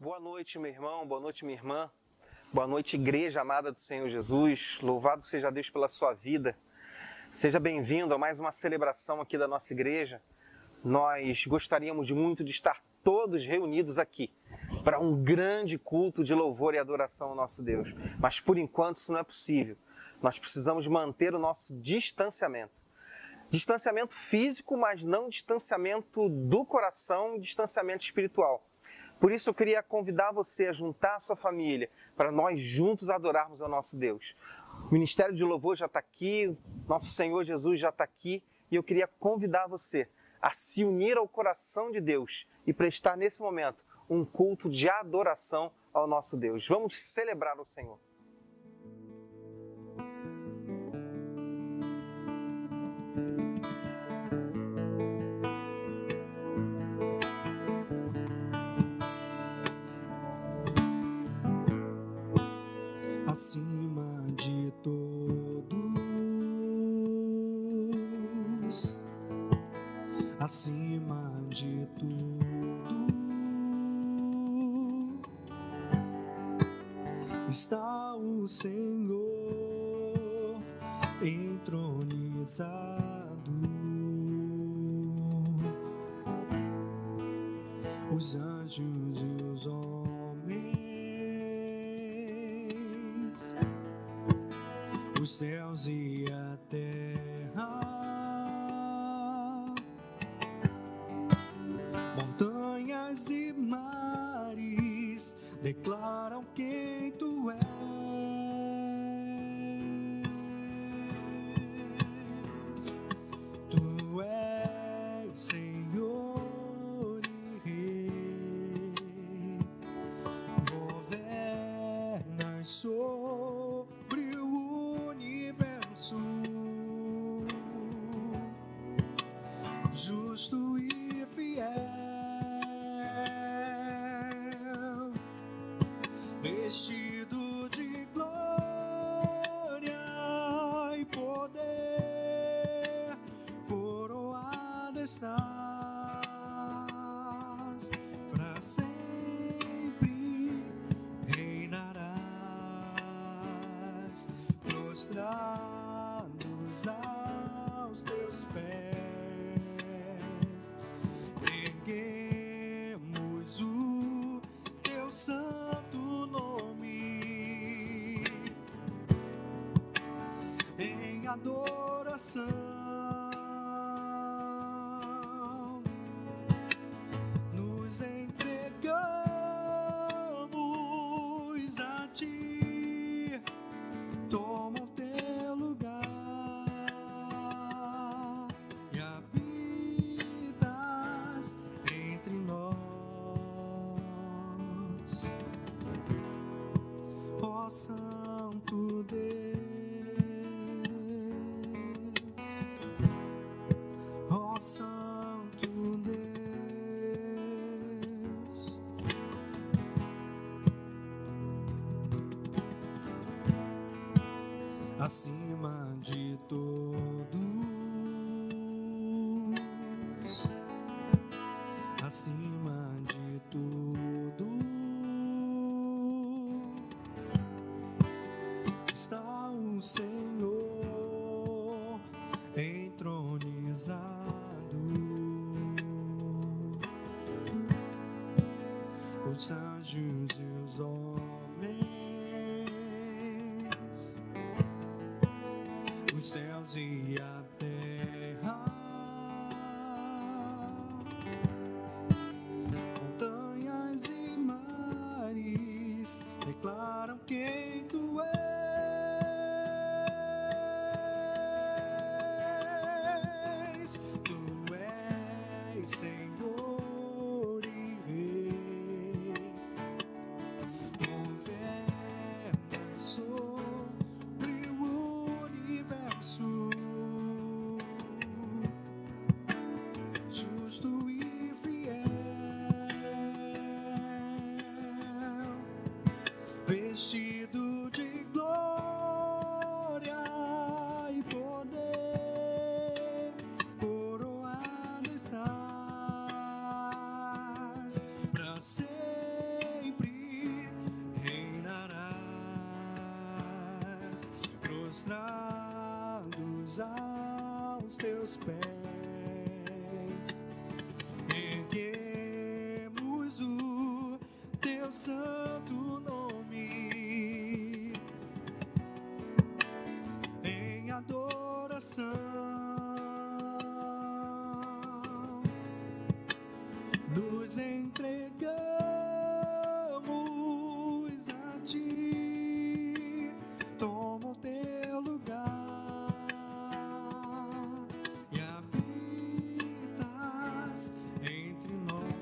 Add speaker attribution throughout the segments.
Speaker 1: Boa noite, meu irmão, boa noite, minha irmã. Boa noite, igreja amada do Senhor Jesus. Louvado seja Deus pela sua vida. Seja bem-vindo a mais uma celebração aqui da nossa igreja. Nós gostaríamos muito de estar todos reunidos aqui para um grande culto de louvor e adoração ao nosso Deus. Mas por enquanto isso não é possível. Nós precisamos manter o nosso distanciamento. Distanciamento físico, mas não distanciamento do coração, distanciamento espiritual. Por isso eu queria convidar você a juntar a sua família para nós juntos adorarmos ao nosso Deus. O Ministério de Louvor já está aqui, nosso Senhor Jesus já está aqui e eu queria convidar você a se unir ao coração de Deus e prestar nesse momento um culto de adoração ao nosso Deus. Vamos celebrar o Senhor.
Speaker 2: Acima de todos, acima de tudo, está o Senhor entronizado. Os anjos e os homens, os céus e a terra, montanhas e mares declaram quem tu és. Tu és Senhor e Rei, governas sobre o universo, justo e fiel, vestido de glória e poder, coroado estás para sempre, reinarás, prostrados aos teus pés, erguemos o teu santo nome em adoração. Nos entregamos a ti, toma o teu lugar e habitas entre nós, ó Santo Deus, ó Santo Deus. Acima de todos, acima de tudo, está o Senhor entronizado. Os anjos e os homens, os céus e a terra, montanhas e mares declaram quem tu és. Tu és Senhor e Rei, governas sobre o universo, justo e fiel, vestido de glória e poder, coroado estás para sempre, teus pés. Erguemos o teu santo nome em adoração. Nos entregamos a ti, toma o teu lugar e habitas entre nós,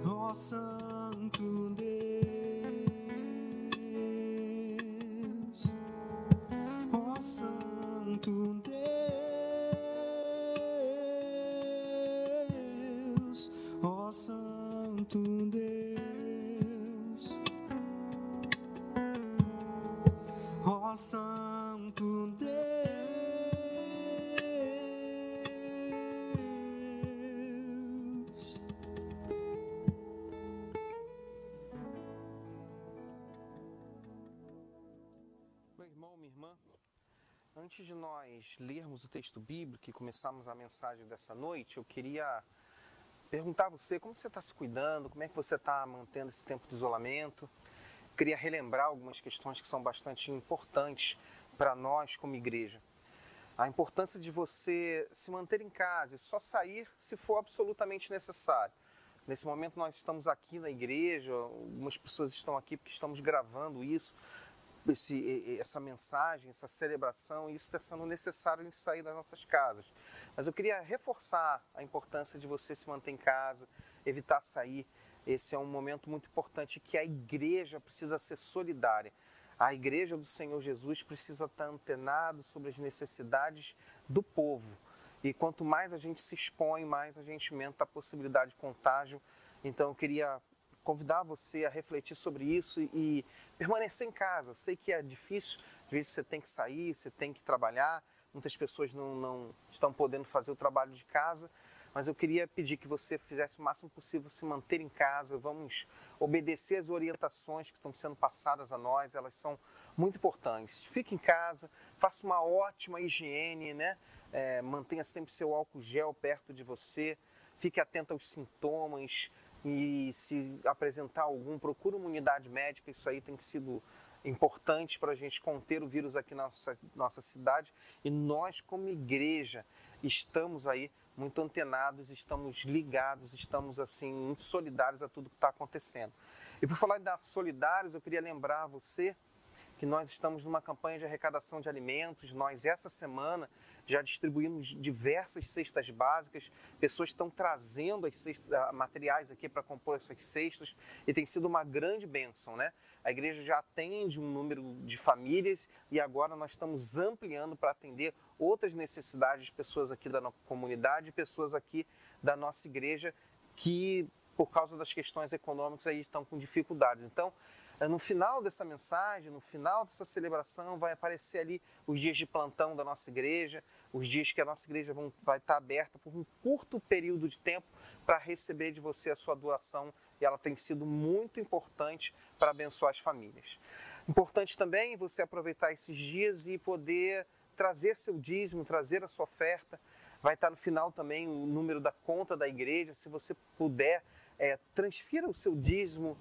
Speaker 2: ó Santo Deus, ó Santo Deus. Ó Santo Deus, ó Santo Deus.
Speaker 1: Meu irmão, minha irmã, antes de nós lermos o texto bíblico e começarmos a mensagem dessa noite, eu queria perguntar a você como você está se cuidando, como é que você está mantendo esse tempo de isolamento. Eu queria relembrar algumas questões que são bastante importantes para nós como igreja. A importância de você se manter em casa e só sair se for absolutamente necessário. Nesse momento nós estamos aqui na igreja, algumas pessoas estão aqui porque estamos gravando isso, essa mensagem, essa celebração, e isso está sendo necessário em sair das nossas casas. Mas eu queria reforçar a importância de você se manter em casa, evitar sair. Esse é um momento muito importante que a igreja precisa ser solidária. A igreja do Senhor Jesus precisa estar antenada sobre as necessidades do povo. E quanto mais a gente se expõe, mais a gente aumenta a possibilidade de contágio. Então eu queria convidar você a refletir sobre isso e permanecer em casa. Eu sei que é difícil, às vezes você tem que sair, você tem que trabalhar, muitas pessoas não estão podendo fazer o trabalho de casa, mas eu queria pedir que você fizesse o máximo possível se manter em casa. Vamos obedecer as orientações que estão sendo passadas a nós, elas são muito importantes. Fique em casa, faça uma ótima higiene, né? Mantenha sempre seu álcool gel perto de você, fique atento aos sintomas, e se apresentar algum, procure uma unidade médica. Isso aí tem sido importante para a gente conter o vírus aqui na nossa cidade, e nós como igreja estamos aí muito antenados, estamos ligados, estamos assim muito solidários a tudo que está acontecendo. E por falar de solidários, eu queria lembrar a você que nós estamos numa campanha de arrecadação de alimentos. Nós, essa semana, já distribuímos diversas cestas básicas. Pessoas estão trazendo as materiais aqui para compor essas cestas e tem sido uma grande bênção, né? A igreja já atende um número de famílias e agora nós estamos ampliando para atender outras necessidades de pessoas aqui da nossa comunidade, pessoas aqui da nossa igreja que, por causa das questões econômicas, aí estão com dificuldades. Então, no final dessa mensagem, no final dessa celebração, vai aparecer ali os dias de plantão da nossa igreja, os dias que a nossa igreja vai estar aberta por um curto período de tempo para receber de você a sua doação, e ela tem sido muito importante para abençoar as famílias. Importante também você aproveitar esses dias e poder trazer seu dízimo, trazer a sua oferta. Vai estar no final também o número da conta da igreja. Se você puder, transfira o seu dízimo,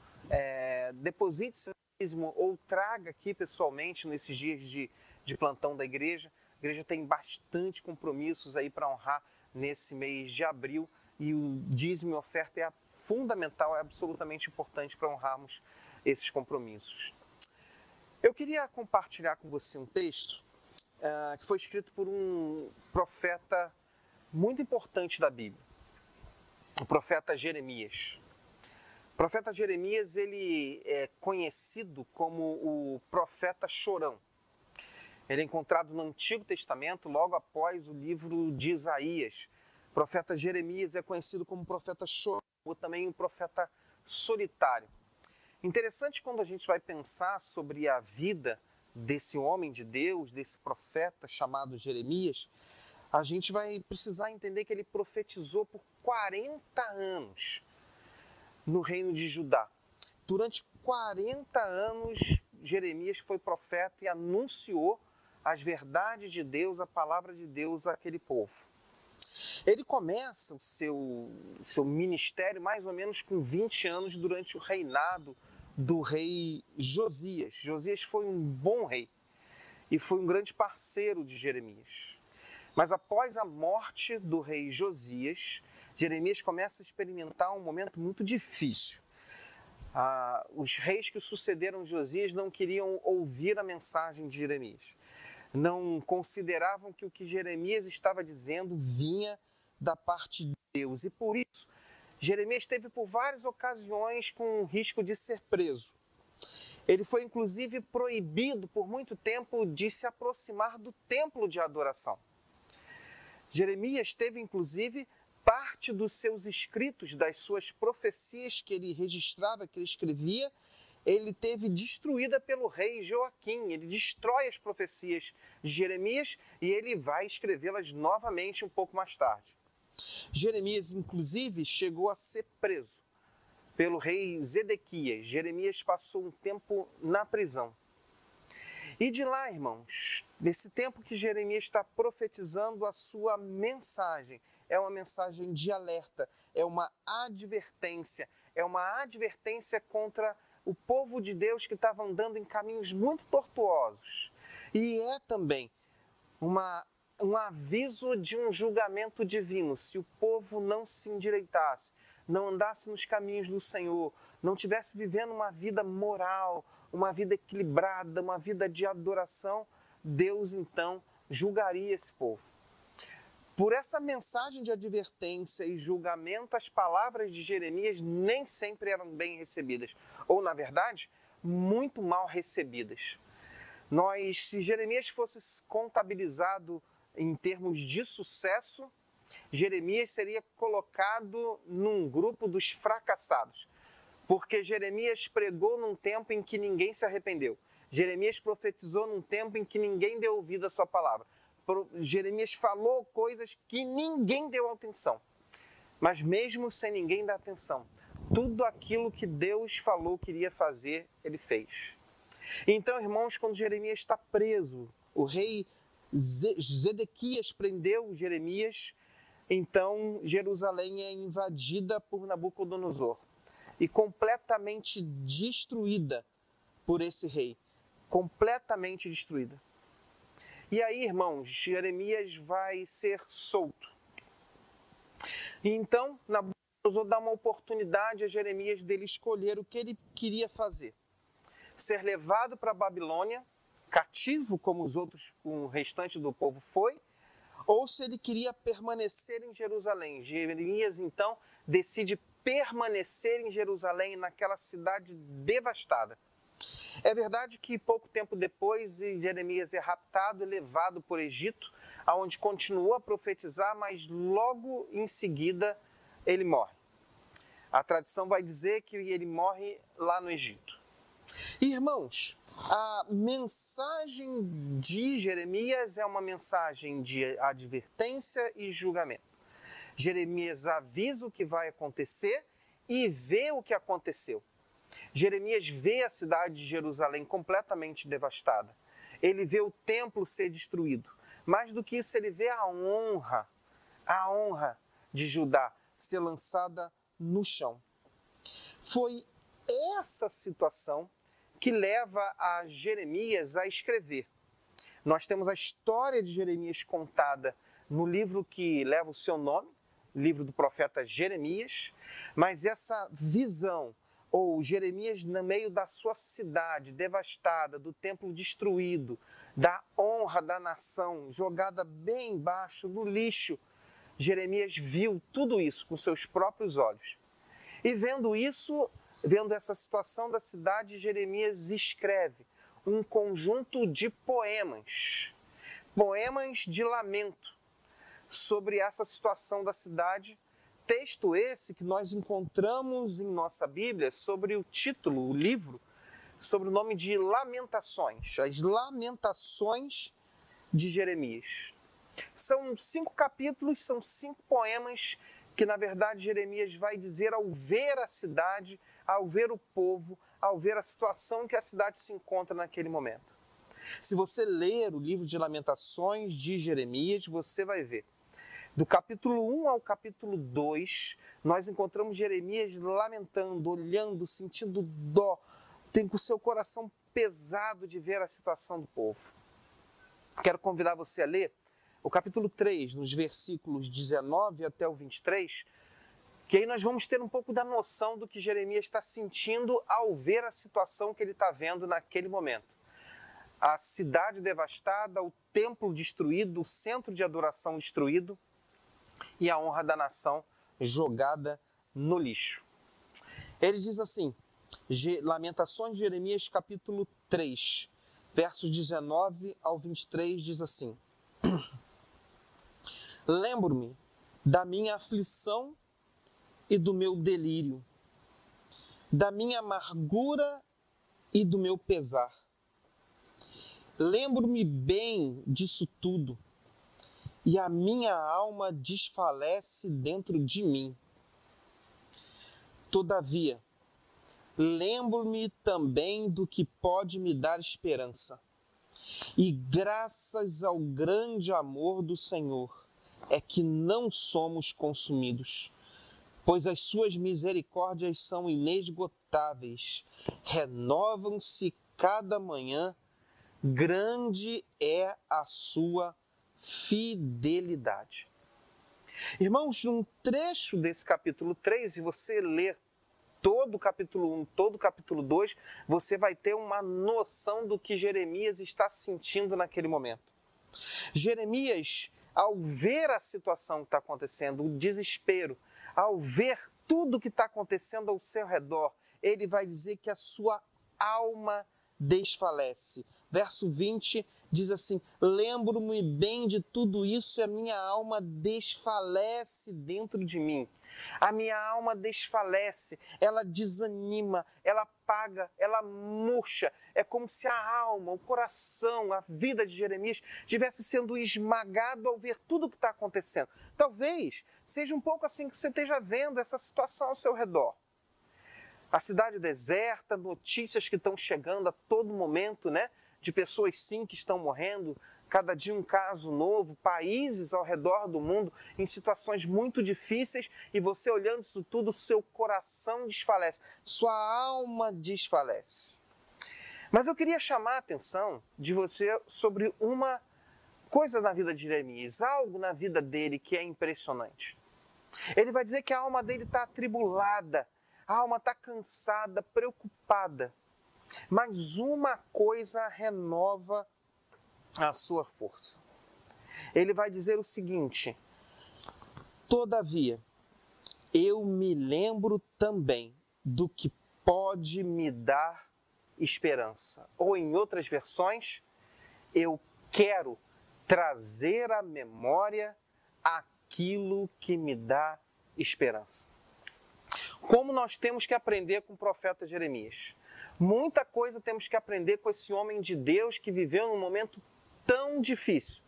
Speaker 1: deposite seu dízimo ou traga aqui pessoalmente nesses dias de plantão da igreja. A igreja tem bastante compromissos aí para honrar nesse mês de abril, e o dízimo e a oferta é fundamental, é absolutamente importante para honrarmos esses compromissos. Eu queria compartilhar com você um texto que foi escrito por um profeta muito importante da Bíblia, o profeta Jeremias. O profeta Jeremias, ele é conhecido como o profeta chorão. Ele é encontrado no Antigo Testamento, logo após o livro de Isaías. O profeta Jeremias é conhecido como profeta chorão, ou também um profeta solitário. Interessante quando a gente vai pensar sobre a vida desse homem de Deus, desse profeta chamado Jeremias, a gente vai precisar entender que ele profetizou por 40 anos no reino de Judá. Durante 40 anos, Jeremias foi profeta e anunciou as verdades de Deus, a palavra de Deus àquele povo. Ele começa o seu ministério mais ou menos com 20 anos durante o reinado do rei Josias. Josias foi um bom rei e foi um grande parceiro de Jeremias. Mas após a morte do rei Josias, Jeremias começa a experimentar um momento muito difícil. Os reis que sucederam Josias não queriam ouvir a mensagem de Jeremias. Não consideravam que o que Jeremias estava dizendo vinha da parte de Deus. E por isso, Jeremias esteve por várias ocasiões com o risco de ser preso. Ele foi inclusive proibido por muito tempo de se aproximar do templo de adoração. Jeremias teve inclusive parte dos seus escritos, das suas profecias que ele registrava, que ele escrevia, ele teve destruída pelo rei Joaquim. Ele destrói as profecias de Jeremias e ele vai escrevê-las novamente um pouco mais tarde. Jeremias, inclusive, chegou a ser preso pelo rei Zedequias. Jeremias passou um tempo na prisão. E de lá, irmãos, nesse tempo que Jeremias está profetizando, a sua mensagem é uma mensagem de alerta, é uma advertência contra o povo de Deus que estava andando em caminhos muito tortuosos. E é também um aviso de um julgamento divino. Se o povo não se endireitasse, não andasse nos caminhos do Senhor, não estivesse vivendo uma vida moral, uma vida equilibrada, uma vida de adoração, Deus então julgaria esse povo. Por essa mensagem de advertência e julgamento, as palavras de Jeremias nem sempre eram bem recebidas, ou, na verdade, muito mal recebidas. Se Jeremias fosse contabilizado em termos de sucesso, Jeremias seria colocado num grupo dos fracassados, porque Jeremias pregou num tempo em que ninguém se arrependeu. Jeremias profetizou num tempo em que ninguém deu ouvido à sua palavra. Jeremias falou coisas que ninguém deu atenção. Mas mesmo sem ninguém dar atenção, tudo aquilo que Deus falou que iria fazer, ele fez. Então, irmãos, quando Jeremias está preso, o rei Zedequias prendeu Jeremias, então Jerusalém é invadida por Nabucodonosor e completamente destruída por esse rei. Completamente destruída. E aí, irmãos, Jeremias vai ser solto. E então, Nabucodonosor dá uma oportunidade a Jeremias dele escolher o que ele queria fazer. Ser levado para a Babilônia, cativo como o restante do povo foi, ou se ele queria permanecer em Jerusalém. Jeremias, então, decide permanecer em Jerusalém, naquela cidade devastada. É verdade que pouco tempo depois Jeremias é raptado e levado por Egito, onde continua a profetizar, mas logo em seguida ele morre. A tradição vai dizer que ele morre lá no Egito. E, irmãos, a mensagem de Jeremias é uma mensagem de advertência e julgamento. Jeremias avisa o que vai acontecer e vê o que aconteceu. Jeremias vê a cidade de Jerusalém completamente devastada. Ele vê o templo ser destruído. Mais do que isso, ele vê a honra de Judá ser lançada no chão. Foi essa situação que leva a Jeremias a escrever. Nós temos a história de Jeremias contada no livro que leva o seu nome, livro do profeta Jeremias, mas essa visão, ou Jeremias no meio da sua cidade devastada, do templo destruído, da honra da nação jogada bem embaixo, no lixo, Jeremias viu tudo isso com seus próprios olhos. E vendo isso, vendo essa situação da cidade, Jeremias escreve um conjunto de poemas de lamento sobre essa situação da cidade. Texto esse que nós encontramos em nossa Bíblia sobre o título, o livro, sobre o nome de Lamentações, as Lamentações de Jeremias. São 5 capítulos, são 5 poemas que na verdade Jeremias vai dizer ao ver a cidade, ao ver o povo, ao ver a situação em que a cidade se encontra naquele momento. Se você ler o livro de Lamentações de Jeremias, você vai ver. Do capítulo 1 ao capítulo 2, nós encontramos Jeremias lamentando, olhando, sentindo dó, tem com o seu coração pesado de ver a situação do povo. Quero convidar você a ler o capítulo 3, nos versículos 19 até o 23, que aí nós vamos ter um pouco da noção do que Jeremias está sentindo ao ver a situação que ele está vendo naquele momento. A cidade devastada, o templo destruído, o centro de adoração destruído e a honra da nação jogada no lixo. Ele diz assim, Lamentações de Jeremias, capítulo 3, versos 19 ao 23, diz assim: Lembro-me da minha aflição e do meu delírio, da minha amargura e do meu pesar. Lembro-me bem disso tudo, e a minha alma desfalece dentro de mim. Todavia, lembro-me também do que pode me dar esperança. E graças ao grande amor do Senhor é que não somos consumidos, pois as suas misericórdias são inesgotáveis, renovam-se cada manhã, grande é a sua fidelidade. Irmãos, num trecho desse capítulo 3, se você ler todo o capítulo 1, todo o capítulo 2, você vai ter uma noção do que Jeremias está sentindo naquele momento. Jeremias, ao ver a situação que está acontecendo, o desespero, ao ver tudo que está acontecendo ao seu redor, ele vai dizer que a sua alma desfalece. Verso 20 diz assim: lembro-me bem de tudo isso e a minha alma desfalece dentro de mim. A minha alma desfalece, ela desanima, ela apaga, ela murcha. É como se a alma, o coração, a vida de Jeremias estivesse sendo esmagado ao ver tudo o que está acontecendo. Talvez seja um pouco assim que você esteja vendo essa situação ao seu redor. A cidade deserta, notícias que estão chegando a todo momento, né? De pessoas sim que estão morrendo, cada dia um caso novo, países ao redor do mundo em situações muito difíceis e você olhando isso tudo, seu coração desfalece, sua alma desfalece. Mas eu queria chamar a atenção de você sobre uma coisa na vida de Jeremias, algo na vida dele que é impressionante. Ele vai dizer que a alma dele está atribulada, a alma está cansada, preocupada. Mas uma coisa renova a sua força. Ele vai dizer o seguinte: todavia, eu me lembro também do que pode me dar esperança. Ou em outras versões, eu quero trazer à memória aquilo que me dá esperança. Como nós temos que aprender com o profeta Jeremias? Muita coisa temos que aprender com esse homem de Deus que viveu num momento tão difícil.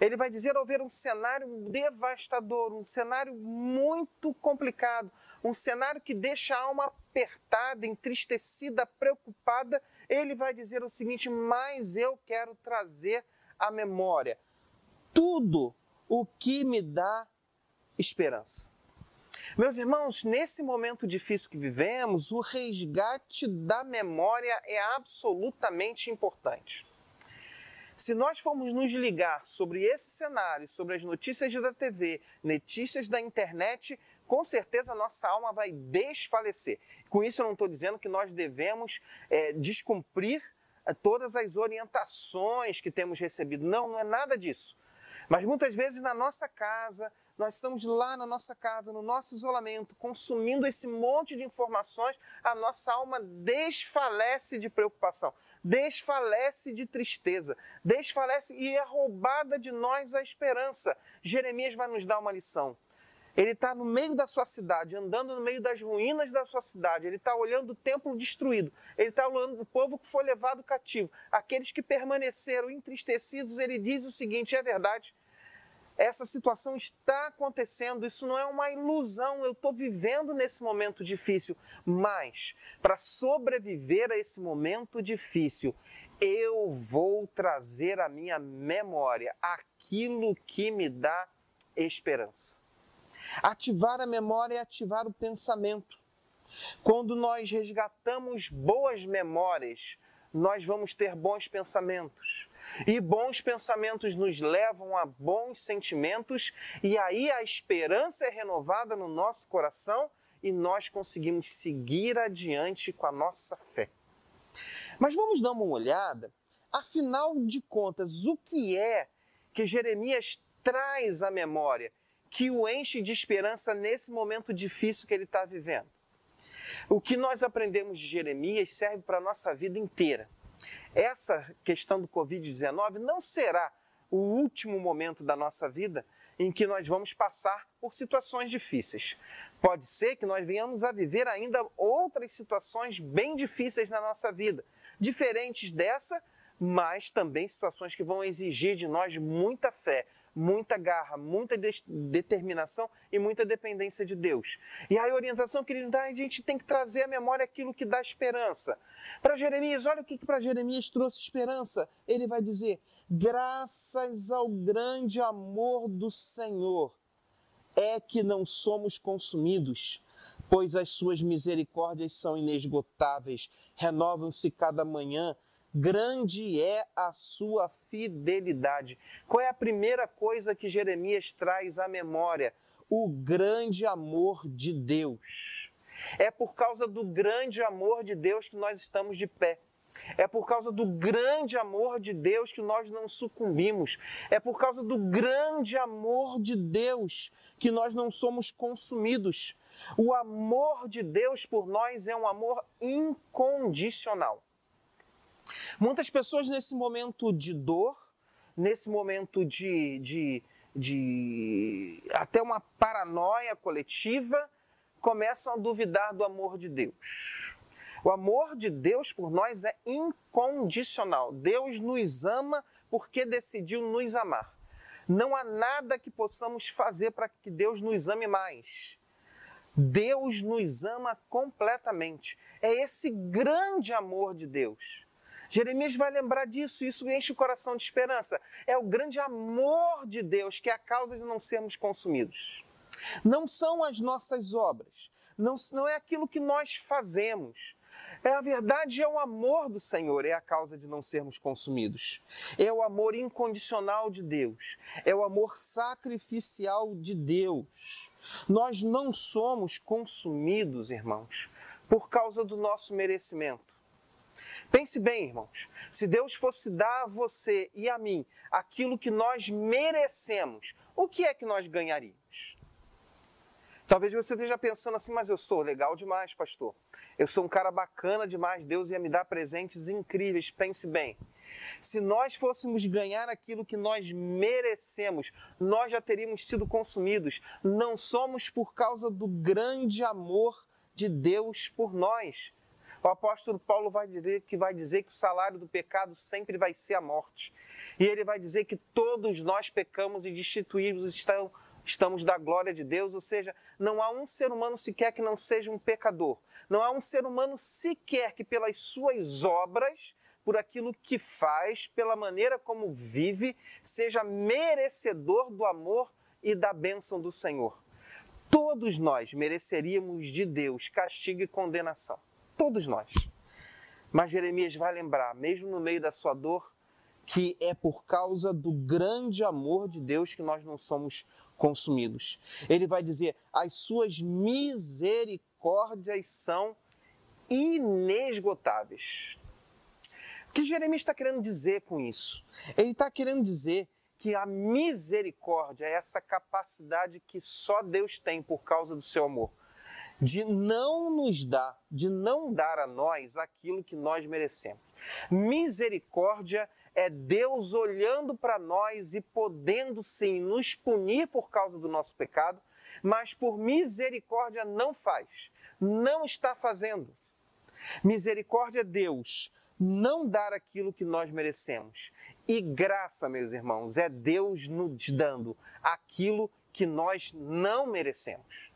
Speaker 1: Ele vai dizer ao ver um cenário devastador, um cenário muito complicado, um cenário que deixa a alma apertada, entristecida, preocupada, ele vai dizer o seguinte: mas eu quero trazer à memória tudo o que me dá esperança. Meus irmãos, nesse momento difícil que vivemos, o resgate da memória é absolutamente importante. Se nós formos nos ligar sobre esse cenário, sobre as notícias da TV, notícias da internet, com certeza a nossa alma vai desfalecer. Com isso eu não estou dizendo que nós devemos descumprir todas as orientações que temos recebido. Não, não é nada disso. Mas muitas vezes na nossa casa, nós estamos lá na nossa casa, no nosso isolamento, consumindo esse monte de informações, a nossa alma desfalece de preocupação, desfalece de tristeza, desfalece e é roubada de nós a esperança. Jeremias vai nos dar uma lição. Ele está no meio da sua cidade, andando no meio das ruínas da sua cidade. Ele está olhando o templo destruído. Ele está olhando o povo que foi levado cativo. Aqueles que permaneceram entristecidos, ele diz o seguinte: é verdade. Essa situação está acontecendo, isso não é uma ilusão, eu estou vivendo nesse momento difícil. Mas, para sobreviver a esse momento difícil, eu vou trazer à minha memória aquilo que me dá esperança. Ativar a memória é ativar o pensamento. Quando nós resgatamos boas memórias, nós vamos ter bons pensamentos. E bons pensamentos nos levam a bons sentimentos, e aí a esperança é renovada no nosso coração e nós conseguimos seguir adiante com a nossa fé. Mas vamos dar uma olhada, afinal de contas, o que é que Jeremias traz à memória, que o enche de esperança nesse momento difícil que ele está vivendo? O que nós aprendemos de Jeremias serve para a nossa vida inteira. Essa questão do Covid-19 não será o último momento da nossa vida em que nós vamos passar por situações difíceis. Pode ser que nós venhamos a viver ainda outras situações bem difíceis na nossa vida, diferentes dessa, mas também situações que vão exigir de nós muita fé, muita garra, muita determinação e muita dependência de Deus. E a orientação que ele dá, a gente tem que trazer à memória aquilo que dá esperança. Para Jeremias, olha o que para Jeremias trouxe esperança. Ele vai dizer: graças ao grande amor do Senhor é que não somos consumidos, pois as suas misericórdias são inesgotáveis, renovam-se cada manhã. Grande é a sua fidelidade. Qual é a primeira coisa que Jeremias traz à memória? O grande amor de Deus. É por causa do grande amor de Deus que nós estamos de pé. É por causa do grande amor de Deus que nós não sucumbimos. É por causa do grande amor de Deus que nós não somos consumidos. O amor de Deus por nós é um amor incondicional. Muitas pessoas nesse momento de dor, nesse momento de até uma paranoia coletiva, começam a duvidar do amor de Deus. O amor de Deus por nós é incondicional. Deus nos ama porque decidiu nos amar. Não há nada que possamos fazer para que Deus nos ame mais. Deus nos ama completamente. É esse grande amor de Deus. Jeremias vai lembrar disso, isso enche o coração de esperança. É o grande amor de Deus que é a causa de não sermos consumidos. Não são as nossas obras, não é aquilo que nós fazemos. A verdade é o amor do Senhor, é a causa de não sermos consumidos. É o amor incondicional de Deus, é o amor sacrificial de Deus. Nós não somos consumidos, irmãos, por causa do nosso merecimento. Pense bem, irmãos, se Deus fosse dar a você e a mim aquilo que nós merecemos, o que é que nós ganharíamos? Talvez você esteja pensando assim: mas eu sou legal demais, pastor. Eu sou um cara bacana demais, Deus ia me dar presentes incríveis. Pense bem, se nós fôssemos ganhar aquilo que nós merecemos, nós já teríamos sido consumidos. Não somos por causa do grande amor de Deus por nós. O apóstolo Paulo vai dizer que o salário do pecado sempre vai ser a morte. E ele vai dizer que todos nós pecamos e destituídos estamos da glória de Deus. Ou seja, não há um ser humano sequer que não seja um pecador. Não há um ser humano sequer que pelas suas obras, por aquilo que faz, pela maneira como vive, seja merecedor do amor e da bênção do Senhor. Todos nós mereceríamos de Deus castigo e condenação. Todos nós. Mas Jeremias vai lembrar, mesmo no meio da sua dor, que é por causa do grande amor de Deus que nós não somos consumidos. Ele vai dizer: as suas misericórdias são inesgotáveis. O que Jeremias está querendo dizer com isso? Ele está querendo dizer que a misericórdia é essa capacidade que só Deus tem por causa do seu amor, de não dar a nós aquilo que nós merecemos. Misericórdia é Deus olhando para nós e podendo sim nos punir por causa do nosso pecado, mas por misericórdia não faz, não está fazendo. Misericórdia é Deus não dar aquilo que nós merecemos. E graça, meus irmãos, é Deus nos dando aquilo que nós não merecemos.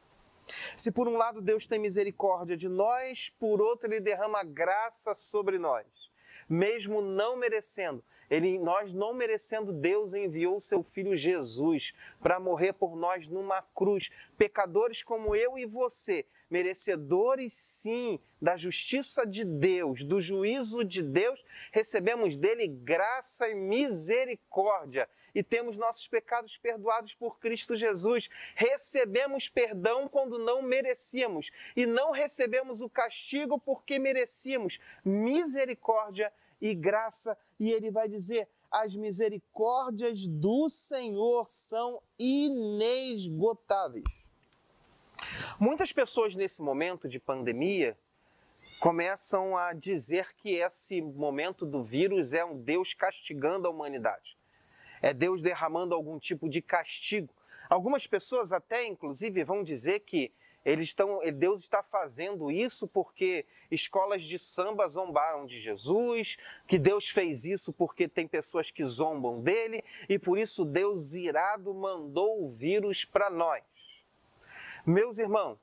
Speaker 1: Se por um lado Deus tem misericórdia de nós, por outro Ele derrama graça sobre nós. Mesmo não merecendo, nós não merecendo, Deus enviou o seu Filho Jesus para morrer por nós numa cruz. Pecadores como eu e você, merecedores sim da justiça de Deus, do juízo de Deus, recebemos dele graça e misericórdia e temos nossos pecados perdoados por Cristo Jesus. Recebemos perdão quando não merecíamos e não recebemos o castigo porque merecíamos. Misericórdia e graça, e ele vai dizer, as misericórdias do Senhor são inesgotáveis. Muitas pessoas nesse momento de pandemia começam a dizer que esse momento do vírus é um Deus castigando a humanidade. É Deus derramando algum tipo de castigo. Algumas pessoas até, inclusive, vão dizer que Deus está fazendo isso porque escolas de samba zombaram de Jesus, que Deus fez isso porque tem pessoas que zombam dele e por isso Deus irado mandou o vírus para nós. Meus irmãos,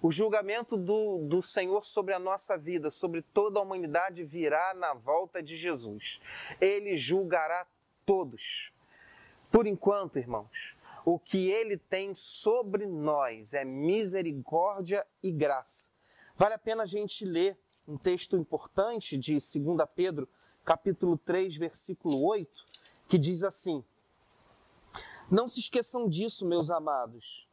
Speaker 1: o julgamento do Senhor sobre a nossa vida, sobre toda a humanidade, virá na volta de Jesus. Ele julgará todos. Por enquanto, irmãos, o que Ele tem sobre nós é misericórdia e graça. Vale a pena a gente ler um texto importante de 2 Pedro, capítulo 3, versículo 8, que diz assim: não se esqueçam disso, meus amados.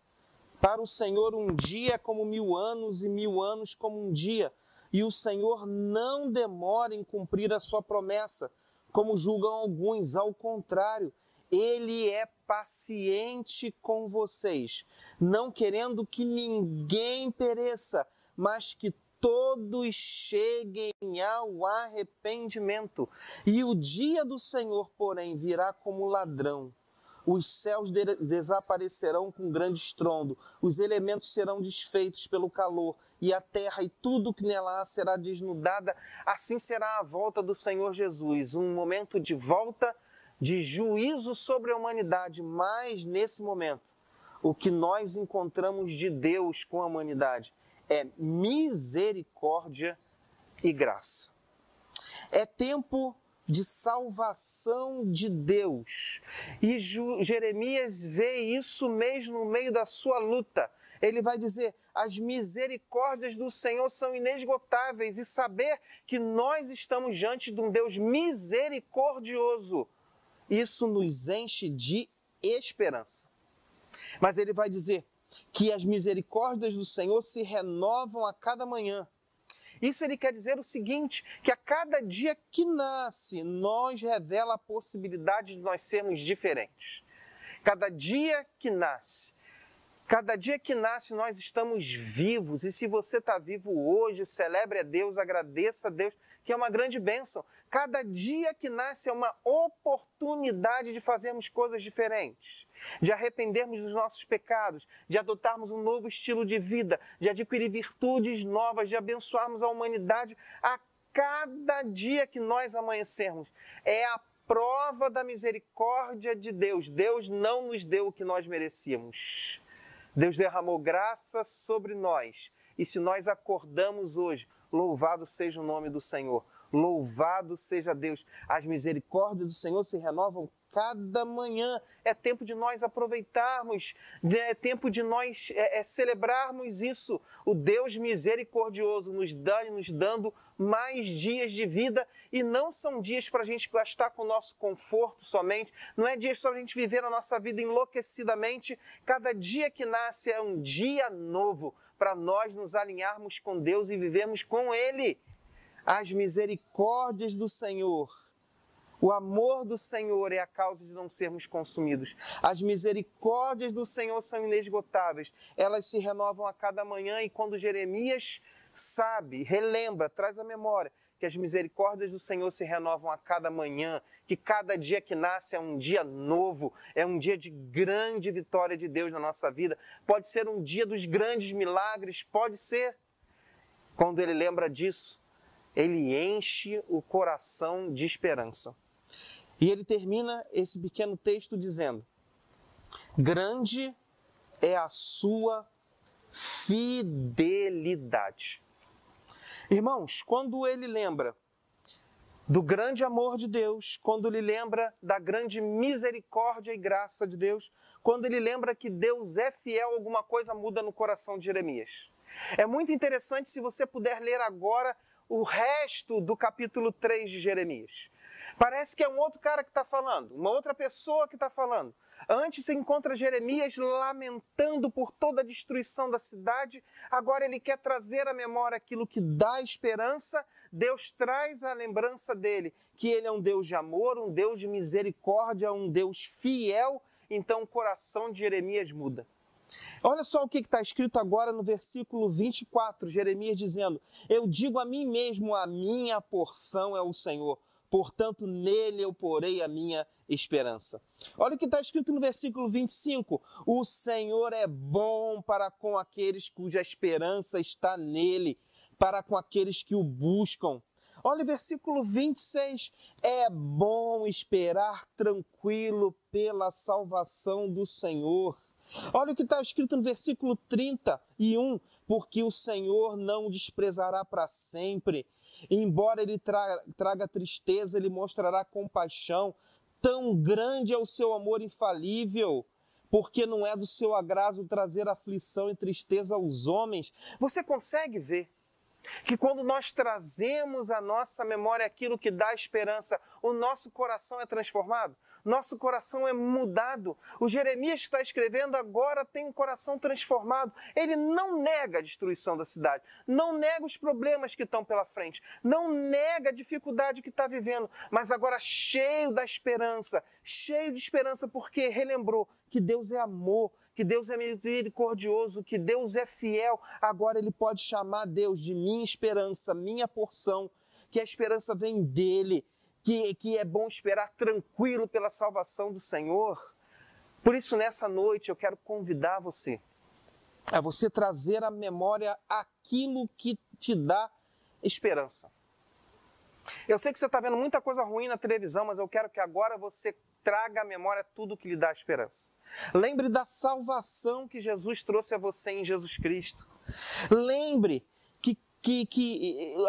Speaker 1: Para o Senhor um dia é como 1000 anos e 1000 anos como um dia. E o Senhor não demora em cumprir a sua promessa, como julgam alguns. Ao contrário, Ele é paciente com vocês, não querendo que ninguém pereça, mas que todos cheguem ao arrependimento. E o dia do Senhor, porém, virá como ladrão. Os céus desaparecerão com grande estrondo, os elementos serão desfeitos pelo calor, e a terra e tudo que nela há será desnudada. Assim será a volta do Senhor Jesus, um momento de volta, de juízo sobre a humanidade, mas nesse momento, o que nós encontramos de Deus com a humanidade é misericórdia e graça. É tempo de salvação de Deus. E Jeremias vê isso mesmo no meio da sua luta. Ele vai dizer, as misericórdias do Senhor são inesgotáveis, e saber que nós estamos diante de um Deus misericordioso, isso nos enche de esperança. Mas ele vai dizer que as misericórdias do Senhor se renovam a cada manhã. Isso ele quer dizer o seguinte, que a cada dia que nasce, nos revela a possibilidade de nós sermos diferentes. Cada dia que nasce, nós estamos vivos. E se você está vivo hoje, celebre a Deus, agradeça a Deus, que é uma grande bênção. Cada dia que nasce é uma oportunidade de fazermos coisas diferentes, de arrependermos dos nossos pecados, de adotarmos um novo estilo de vida, de adquirir virtudes novas, de abençoarmos a humanidade. A cada dia que nós amanhecermos é a prova da misericórdia de Deus. Deus não nos deu o que nós merecíamos. Deus derramou graça sobre nós. E se nós acordamos hoje, louvado seja o nome do Senhor. Louvado seja Deus. As misericórdias do Senhor se renovam cada manhã. É tempo de nós aproveitarmos, é tempo de nós celebrarmos isso. O Deus misericordioso nos dando mais dias de vida, e não são dias para a gente gastar com o nosso conforto somente, não é dias para a gente viver a nossa vida enlouquecidamente. Cada dia que nasce é um dia novo para nós nos alinharmos com Deus e vivermos com Ele. As misericórdias do Senhor, o amor do Senhor é a causa de não sermos consumidos. As misericórdias do Senhor são inesgotáveis. Elas se renovam a cada manhã, e quando Jeremias sabe, relembra, traz à memória que as misericórdias do Senhor se renovam a cada manhã, que cada dia que nasce é um dia novo, é um dia de grande vitória de Deus na nossa vida. Pode ser um dia dos grandes milagres, pode ser. Quando ele lembra disso, ele enche o coração de esperança. E ele termina esse pequeno texto dizendo: grande é a sua fidelidade. Irmãos, quando ele lembra do grande amor de Deus, quando ele lembra da grande misericórdia e graça de Deus, quando ele lembra que Deus é fiel, alguma coisa muda no coração de Jeremias. É muito interessante se você puder ler agora o resto do capítulo 3 de Jeremias. Parece que é um outro cara que está falando, uma outra pessoa que está falando. Antes se encontra Jeremias lamentando por toda a destruição da cidade, agora ele quer trazer à memória aquilo que dá esperança. Deus traz a lembrança dele, que ele é um Deus de amor, um Deus de misericórdia, um Deus fiel. Então o coração de Jeremias muda. Olha só o que está escrito agora no versículo 24, Jeremias dizendo: eu digo a mim mesmo, a minha porção é o Senhor, portanto nele eu porei a minha esperança. Olha o que está escrito no versículo 25, o Senhor é bom para com aqueles cuja esperança está nele, para com aqueles que o buscam. Olha o versículo 26, é bom esperar tranquilo pela salvação do Senhor. Olha o que está escrito no versículo 31, porque o Senhor não desprezará para sempre, embora ele traga tristeza, ele mostrará compaixão, tão grande é o seu amor infalível, porque não é do seu agrado trazer aflição e tristeza aos homens. Você consegue ver que quando nós trazemos à nossa memória aquilo que dá esperança, o nosso coração é transformado, nosso coração é mudado. O Jeremias que está escrevendo agora tem um coração transformado. Ele não nega a destruição da cidade, não nega os problemas que estão pela frente, não nega a dificuldade que está vivendo, mas agora cheio da esperança, cheio de esperança porque relembrou que Deus é amor, que Deus é misericordioso, que Deus é fiel. Agora ele pode chamar Deus de minha esperança, minha porção, que a esperança vem dele, que é bom esperar tranquilo pela salvação do Senhor. Por isso, nessa noite, eu quero convidar você a você trazer à memória aquilo que te dá esperança. Eu sei que você está vendo muita coisa ruim na televisão, mas eu quero que agora você traga à memória tudo que lhe dá esperança. Lembre da salvação que Jesus trouxe a você em Jesus Cristo. Lembre que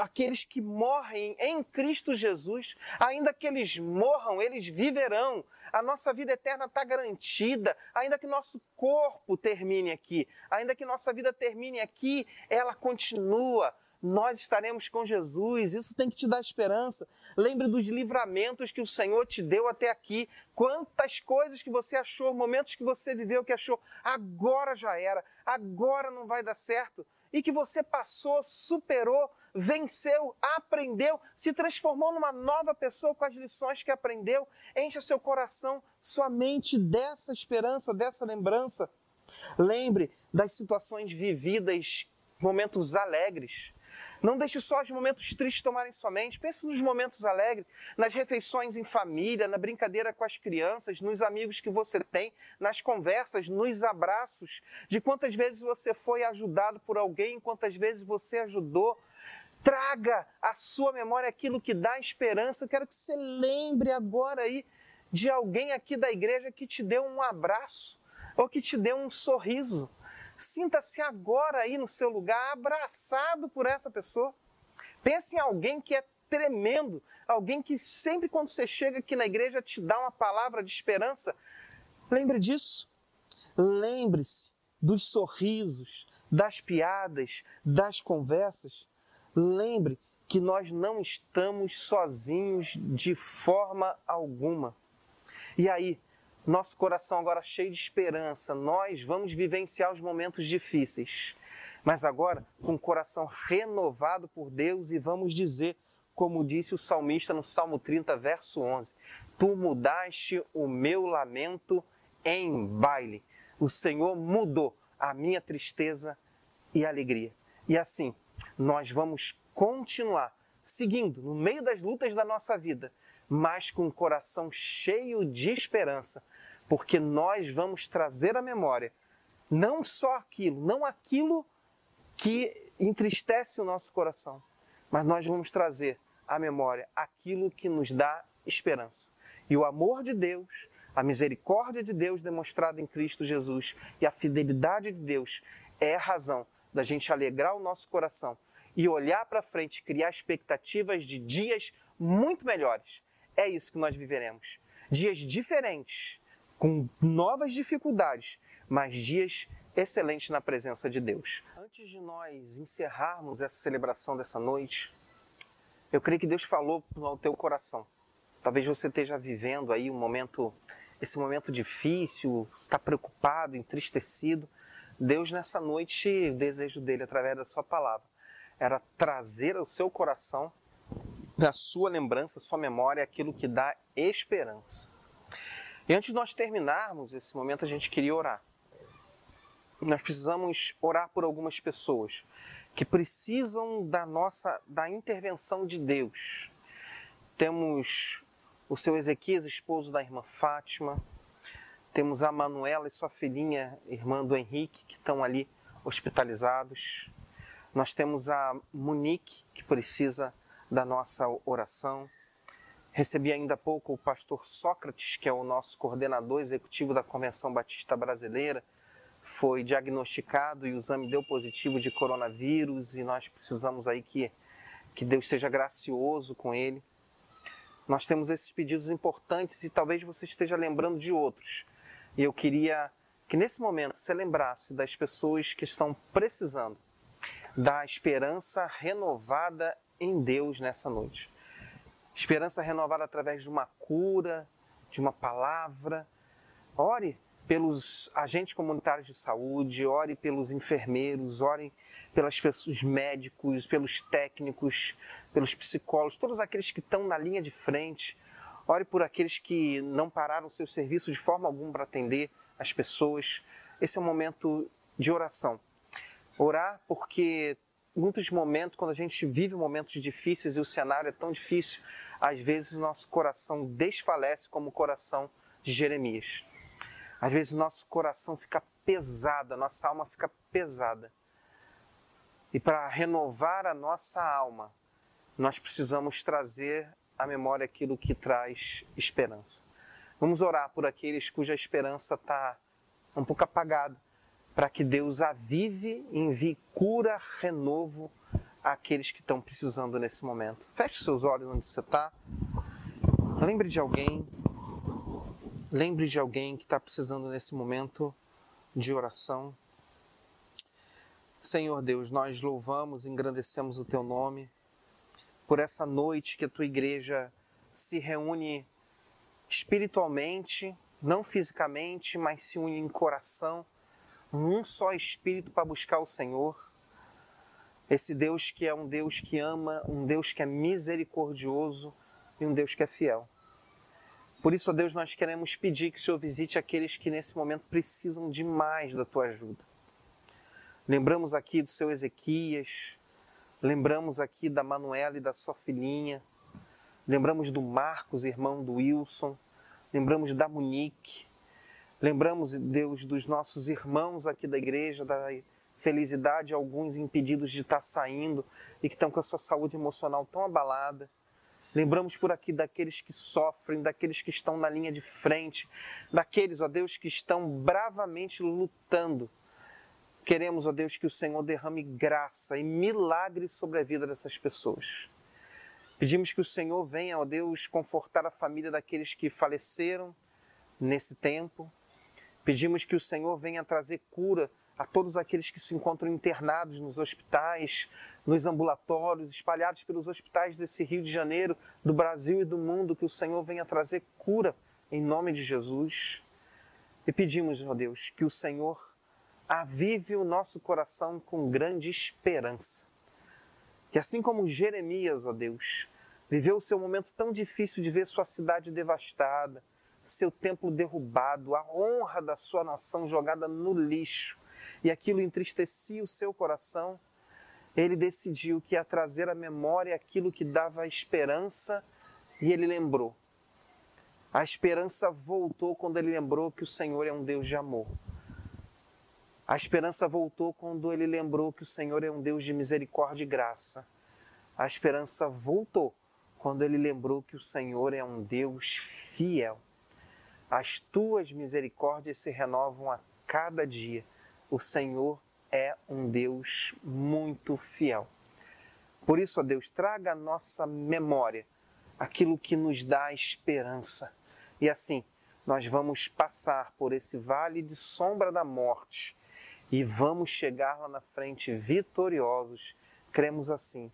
Speaker 1: aqueles que morrem em Cristo Jesus, ainda que eles morram, eles viverão. A nossa vida eterna está garantida. Ainda que nosso corpo termine aqui, ainda que nossa vida termine aqui, ela continua. Nós estaremos com Jesus, isso tem que te dar esperança. Lembre dos livramentos que o Senhor te deu até aqui. Quantas coisas que você achou, momentos que você viveu que achou, agora já era, agora não vai dar certo. E que você passou, superou, venceu, aprendeu, se transformou numa nova pessoa com as lições que aprendeu. Encha seu coração, sua mente dessa esperança, dessa lembrança. Lembre das situações vividas, momentos alegres. Não deixe só os momentos tristes tomarem sua mente. Pense nos momentos alegres, nas refeições em família, na brincadeira com as crianças, nos amigos que você tem, nas conversas, nos abraços, de quantas vezes você foi ajudado por alguém, quantas vezes você ajudou. Traga à sua memória aquilo que dá esperança. Eu quero que você lembre agora aí de alguém aqui da igreja que te deu um abraço ou que te deu um sorriso. Sinta-se agora aí no seu lugar, abraçado por essa pessoa. Pense em alguém que é tremendo, alguém que sempre quando você chega aqui na igreja te dá uma palavra de esperança. Lembre disso. Lembre-se dos sorrisos, das piadas, das conversas. Lembre que nós não estamos sozinhos de forma alguma. E aí, nosso coração agora cheio de esperança, nós vamos vivenciar os momentos difíceis, mas agora com o coração renovado por Deus e vamos dizer, como disse o salmista no Salmo 30, verso 11, tu mudaste o meu lamento em baile. O Senhor mudou a minha tristeza e alegria. E assim, nós vamos continuar seguindo no meio das lutas da nossa vida, mas com o coração cheio de esperança, porque nós vamos trazer à memória não só aquilo, não aquilo que entristece o nosso coração, mas nós vamos trazer à memória aquilo que nos dá esperança. E o amor de Deus, a misericórdia de Deus demonstrada em Cristo Jesus e a fidelidade de Deus é a razão da gente alegrar o nosso coração e olhar para frente, criar expectativas de dias muito melhores. É isso que nós viveremos. Dias diferentes, com novas dificuldades, mas dias excelentes na presença de Deus. Antes de nós encerrarmos essa celebração dessa noite, eu creio que Deus falou ao teu coração. Talvez você esteja vivendo aí esse momento difícil, está preocupado, entristecido. Deus nessa noite, o desejo dele através da sua palavra era trazer ao seu coração, da sua lembrança, sua memória, aquilo que dá esperança. E antes de nós terminarmos esse momento, a gente queria orar. Nós precisamos orar por algumas pessoas que precisam da intervenção de Deus. Temos o seu Ezequias, esposo da irmã Fátima. Temos a Manuela e sua filhinha, irmã do Henrique, que estão ali hospitalizados. Nós temos a Monique, que precisa da nossa oração. Recebi ainda há pouco o pastor Sócrates, que é o nosso coordenador executivo da Convenção Batista Brasileira. Foi diagnosticado e o exame deu positivo de coronavírus e nós precisamos aí que Deus seja gracioso com ele. Nós temos esses pedidos importantes e talvez você esteja lembrando de outros. E eu queria que nesse momento você lembrasse das pessoas que estão precisando da esperança renovada em Deus nessa noite. Esperança renovada através de uma cura, de uma palavra. Ore pelos agentes comunitários de saúde, ore pelos enfermeiros, ore pelas pessoas, médicos, pelos técnicos, pelos psicólogos, todos aqueles que estão na linha de frente. Ore por aqueles que não pararam o seu serviço de forma alguma para atender as pessoas. Esse é um momento de oração. Orar porque muitos momentos, quando a gente vive momentos difíceis e o cenário é tão difícil, às vezes o nosso coração desfalece como o coração de Jeremias. Às vezes o nosso coração fica pesado, a nossa alma fica pesada. E para renovar a nossa alma, nós precisamos trazer à memória aquilo que traz esperança. Vamos orar por aqueles cuja esperança está um pouco apagada, para que Deus avive e envie cura, renovo àqueles que estão precisando nesse momento. Feche seus olhos onde você está. Lembre de alguém que está precisando nesse momento de oração. Senhor Deus, nós louvamos e engrandecemos o Teu nome por essa noite que a Tua igreja se reúne espiritualmente, não fisicamente, mas se une em coração, um só espírito para buscar o Senhor. Esse Deus que é um Deus que ama, um Deus que é misericordioso e um Deus que é fiel. Por isso, ó Deus, nós queremos pedir que o Senhor visite aqueles que nesse momento precisam demais da Tua ajuda. Lembramos aqui do seu Ezequias, lembramos aqui da Manuela e da sua filhinha, lembramos do Marcos, irmão do Wilson, lembramos da Monique, lembramos, Deus, dos nossos irmãos aqui da igreja, da felicidade, alguns impedidos de estar saindo e que estão com a sua saúde emocional tão abalada. Lembramos por aqui daqueles que sofrem, daqueles que estão na linha de frente, daqueles, ó Deus, que estão bravamente lutando. Queremos, ó Deus, que o Senhor derrame graça e milagre sobre a vida dessas pessoas. Pedimos que o Senhor venha, ó Deus, confortar a família daqueles que faleceram nesse tempo. Pedimos que o Senhor venha trazer cura a todos aqueles que se encontram internados nos hospitais, nos ambulatórios, espalhados pelos hospitais desse Rio de Janeiro, do Brasil e do mundo, que o Senhor venha trazer cura em nome de Jesus. E pedimos, ó Deus, que o Senhor avive o nosso coração com grande esperança. Que assim como Jeremias, ó Deus, viveu o seu momento tão difícil de ver sua cidade devastada, seu templo derrubado, a honra da sua nação jogada no lixo, e aquilo entristecia o seu coração, ele decidiu que ia trazer à memória aquilo que dava esperança, e ele lembrou. A esperança voltou quando ele lembrou que o Senhor é um Deus de amor. A esperança voltou quando ele lembrou que o Senhor é um Deus de misericórdia e graça. A esperança voltou quando ele lembrou que o Senhor é um Deus fiel. As tuas misericórdias se renovam a cada dia. O Senhor é um Deus muito fiel. Por isso, ó Deus, traga à nossa memória aquilo que nos dá esperança. E assim, nós vamos passar por esse vale de sombra da morte e vamos chegar lá na frente vitoriosos. Cremos assim,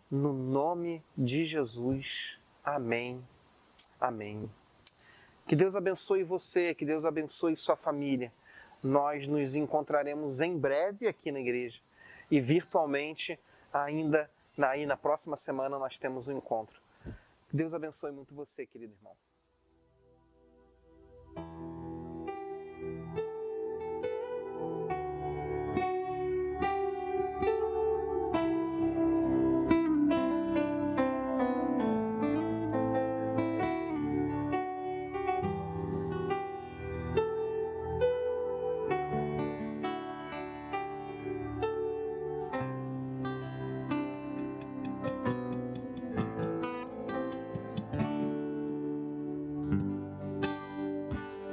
Speaker 1: no nome de Jesus. Amém, amém. Que Deus abençoe você, que Deus abençoe sua família. Nós nos encontraremos em breve aqui na igreja e virtualmente ainda na próxima semana nós temos um encontro. Que Deus abençoe muito você, querido irmão.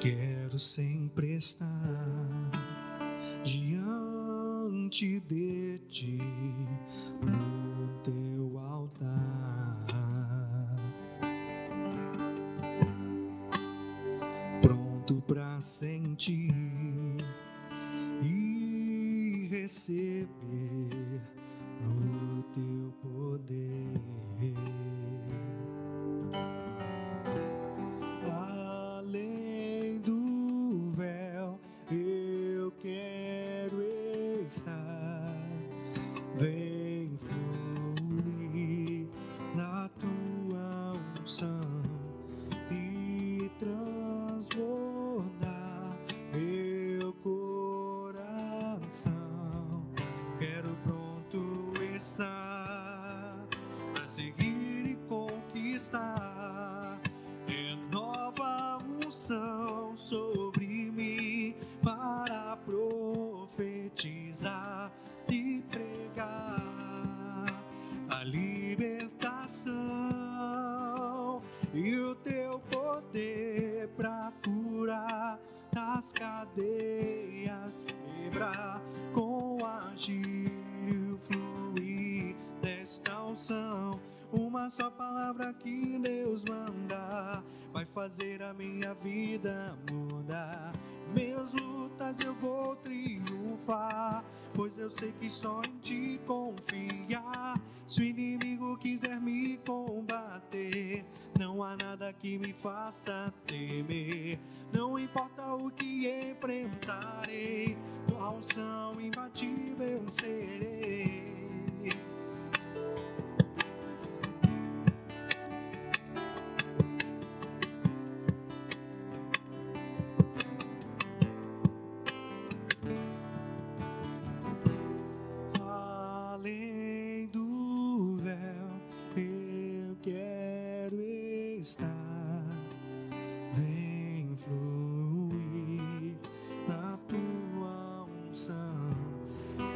Speaker 2: Quero sempre estar diante de ti, no teu altar, pronto para sentir e receber no teu poder. Vem fluir na tua unção e transbordar meu coração. Quero pronto estar para seguir e conquistar. Renova a unção sobre mim para profetizar e pregar a libertação e o teu poder para curar as cadeias, quebrar com o agir e o fluir desta unção. Uma só palavra que Deus manda vai fazer a minha vida mudar. Minhas lutas eu vou triunfar, pois eu sei que só em ti confiar. Se o inimigo quiser me combater, não há nada que me faça temer. Não importa o que enfrentarei, tua unção imbatível serei. Além do véu, eu quero estar. Vem fluir na tua unção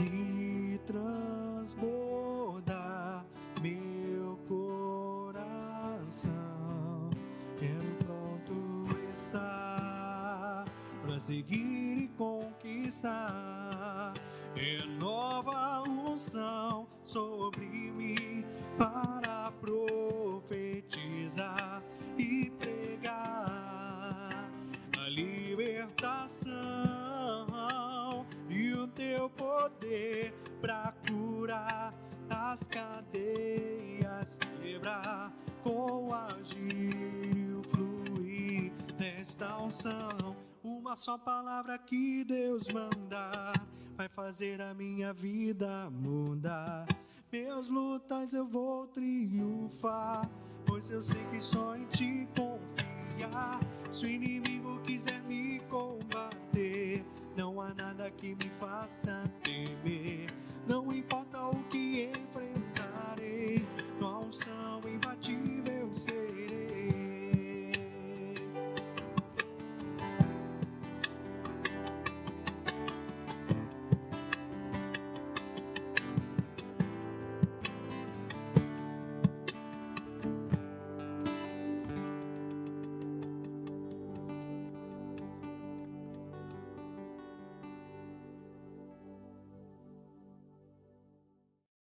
Speaker 2: e transbordar meu coração. Quero pronto estar para seguir e conquistar. Renova a unção sobre mim para profetizar e pregar a libertação e o teu poder para curar as cadeias, quebrar com o agir e o fluir desta unção. Uma só palavra que Deus manda vai fazer a minha vida mudar. Minhas lutas eu vou triunfar, pois eu sei que só em ti confiar. Se o inimigo quiser me combater, não há nada que me faça temer.